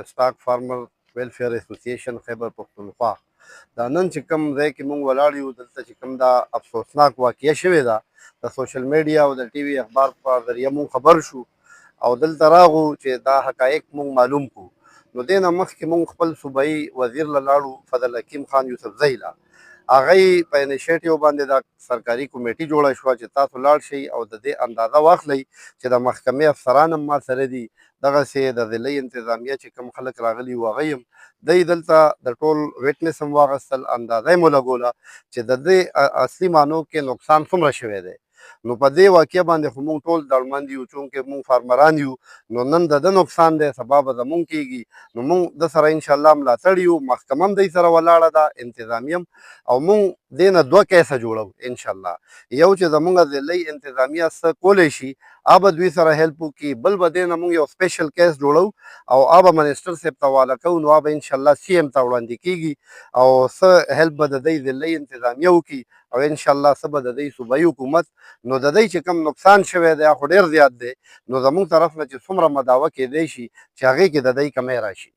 stock farmer welfare association Khyber Pakhtunkhwa دا نن چې کوم ځای کې مونږ ولاړ یو دلته چې کوم دا افسوسناک واقعه شوې ده د سوشل میډیا او د ټي وي اخبار په ذریعه مونږ خبر شو او دلته راغو چې دا حقایق مونږ معلوم کو نو دې نه مخکې مونږ خپل صوبایي وزیر له لاړو فضل حکیم خان یوسفزۍ له هغه یې په انیشیټیو باندې دا سرکاري کمیټي جوړه شوه چې تاسو لاړ شئ او د دې اندازه واخلئ چې د محکمې افسران هم ما سره دي دغسې د ضلعي انتظامیه چې کوم خلک راغلي وو هغه هم دی دلته د ټول ویټنس هم واخیستل اندازه یې مو لګوله چې د دې اصلي معنو کې نقصان څومره شوی دی نو په دې واقعه باندې خو مونږ ټول ډاډمند یو چونکې مونږ فارمران یو نو نن د ده نقصان دی سبا به زمونږ کېږي نو مونږ د سره انشاءالله ملاتړ یو محکمه هم دی سره ولاړه ده انتظامیه هم او مونږ دې نه دوه کیسه جوړو انشاءالله یو چې زمونږ ضلعي انتظامیه څه کولی شي آبه دوی سره هیلپ وکړي بل به دې نه مونږ یو سپیشل کیس جوړو او آبه منسټر صاحب ته حواله کوو نو آبه انشاءالله سی ایم ته وړاندې کیږي او څه هیلپ به د دوی ضلعي انتظامیه وکړي او انشاءالله څه به د دوی صوبایي حکومت نو د دوی چې کوم نقصان شوی دی خو ډېر زیات دی نو زموږ طرف نه چې څومره مداوه کېدی شي چې هغې کې د دوی کمی راشي